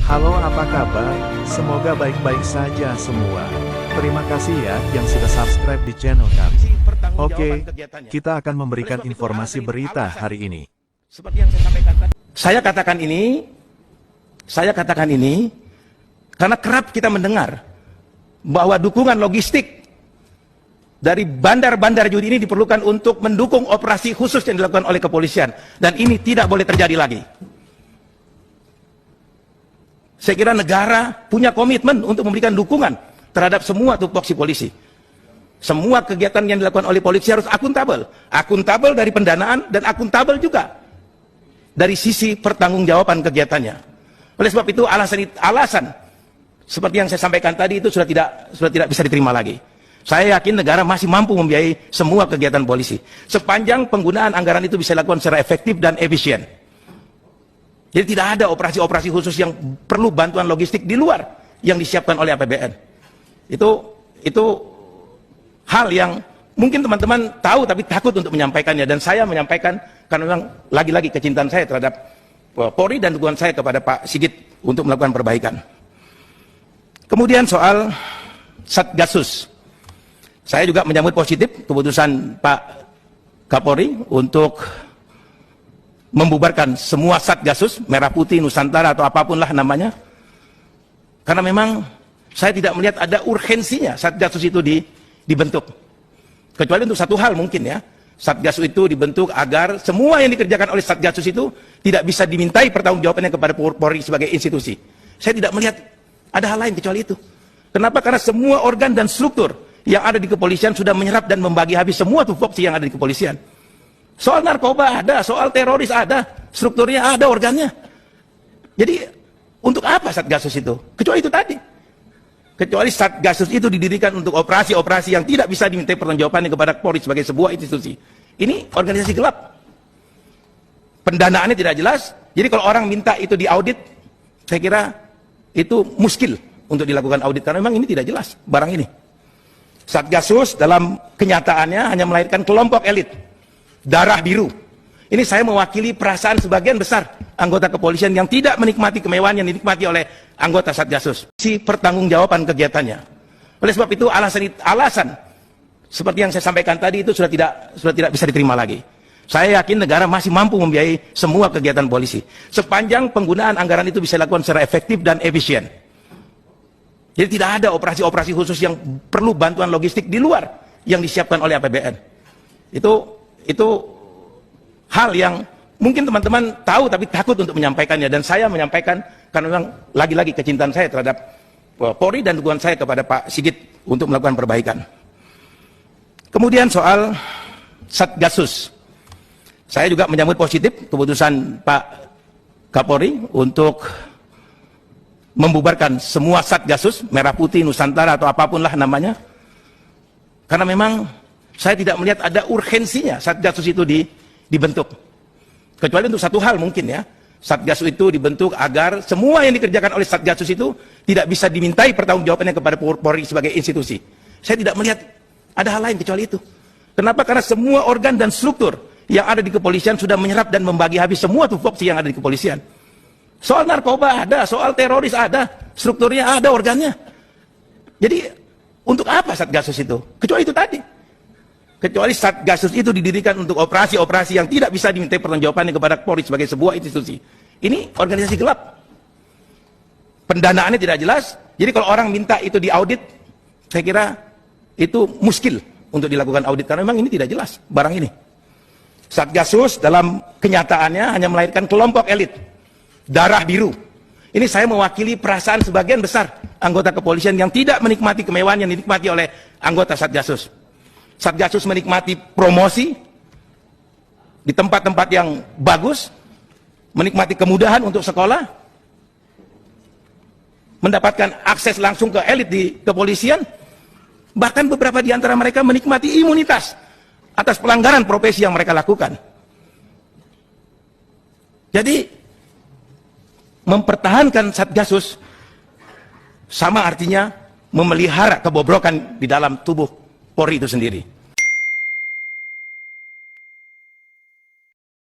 Halo, apa kabar? Semoga baik-baik saja semua. Terima kasih ya yang sudah subscribe di channel kami. Oke, kita akan memberikan informasi berita hari ini. Seperti yang saya sampaikan tadi. Saya katakan ini karena kerap kita mendengar bahwa dukungan logistik dari bandar-bandar judi ini diperlukan untuk mendukung operasi khusus yang dilakukan oleh kepolisian, dan ini tidak boleh terjadi lagi. Saya kira negara punya komitmen untuk memberikan dukungan terhadap semua tupoksi polisi. Semua kegiatan yang dilakukan oleh polisi harus akuntabel. Akuntabel dari pendanaan dan akuntabel juga dari sisi pertanggungjawaban kegiatannya. Oleh sebab itu alasan seperti yang saya sampaikan tadi itu sudah tidak bisa diterima lagi. Saya yakin negara masih mampu membiayai semua kegiatan polisi sepanjang penggunaan anggaran itu bisa dilakukan secara efektif dan efisien. Jadi tidak ada operasi-operasi khusus yang perlu bantuan logistik di luar yang disiapkan oleh APBN. Itu hal yang mungkin teman-teman tahu tapi takut untuk menyampaikannya, dan saya menyampaikan karena memang lagi-lagi kecintaan saya terhadap Polri dan dukungan saya kepada Pak Sigit untuk melakukan perbaikan. Kemudian soal Satgasus, saya juga menyambut positif keputusan Pak Kapolri untuk membubarkan semua Satgasus, Merah Putih, Nusantara, atau apapun lah namanya. Karena memang saya tidak melihat ada urgensinya Satgasus itu dibentuk. Kecuali untuk satu hal mungkin ya, Satgasus itu dibentuk agar semua yang dikerjakan oleh Satgasus itu tidak bisa dimintai pertanggungjawabannya kepada Polri sebagai institusi. Saya tidak melihat ada hal lain kecuali itu. Kenapa? Karena semua organ dan struktur yang ada di kepolisian sudah menyerap dan membagi habis semua tupoksi yang ada di kepolisian. Soal narkoba ada, soal teroris ada, strukturnya ada, organnya. Jadi untuk apa Satgasus itu? Kecuali itu tadi. Kecuali Satgasus itu didirikan untuk operasi-operasi yang tidak bisa dimintai pertanggungjawabannya kepada Polri sebagai sebuah institusi. Ini organisasi gelap. Pendanaannya tidak jelas. Jadi kalau orang minta itu diaudit, saya kira itu muskil untuk dilakukan audit karena memang ini tidak jelas barang ini. Satgasus dalam kenyataannya hanya melahirkan kelompok elit darah biru. Ini saya mewakili perasaan sebagian besar anggota kepolisian yang tidak menikmati kemewahan yang dinikmati oleh anggota Satgasus. Si pertanggungjawaban kegiatannya. Oleh sebab itu alasan seperti yang saya sampaikan tadi itu sudah tidak bisa diterima lagi. Saya yakin negara masih mampu membiayai semua kegiatan polisi sepanjang penggunaan anggaran itu bisa dilakukan secara efektif dan efisien. Jadi tidak ada operasi-operasi khusus yang perlu bantuan logistik di luar yang disiapkan oleh APBN. Itu hal yang mungkin teman-teman tahu tapi takut untuk menyampaikannya, dan saya menyampaikan karena memang lagi-lagi kecintaan saya terhadap Polri dan dukungan saya kepada Pak Sigit untuk melakukan perbaikan. Kemudian soal Satgasus, saya juga menyambut positif keputusan Pak Kapolri untuk membubarkan semua Satgasus, Merah Putih, Nusantara, atau apapun lah namanya. Karena memang saya tidak melihat ada urgensinya Satgasus itu dibentuk. Kecuali untuk satu hal mungkin ya, Satgasus itu dibentuk agar semua yang dikerjakan oleh Satgasus itu tidak bisa dimintai pertanggungjawabannya kepada Polri sebagai institusi. Saya tidak melihat ada hal lain kecuali itu. Kenapa? Karena semua organ dan struktur yang ada di kepolisian sudah menyerap dan membagi habis semua tupoksi yang ada di kepolisian. Soal narkoba ada, soal teroris ada, strukturnya ada, organnya. Jadi untuk apa Satgasus itu? Kecuali itu tadi. Kecuali Satgasus itu didirikan untuk operasi-operasi yang tidak bisa dimintai pertanggungjawabannya kepada Polri sebagai sebuah institusi. Ini organisasi gelap. Pendanaannya tidak jelas. Jadi kalau orang minta itu diaudit, saya kira itu muskil untuk dilakukan audit karena memang ini tidak jelas barang ini. Satgasus dalam kenyataannya hanya melahirkan kelompok elit darah biru. Ini saya mewakili perasaan sebagian besar anggota kepolisian yang tidak menikmati kemewahan yang dinikmati oleh anggota Satgasus. Satgasus menikmati promosi di tempat-tempat yang bagus, menikmati kemudahan untuk sekolah, mendapatkan akses langsung ke elit di kepolisian, bahkan beberapa di antara mereka menikmati imunitas atas pelanggaran profesi yang mereka lakukan. Jadi mempertahankan Satgasus sama artinya memelihara kebobrokan di dalam tubuh Polri itu sendiri.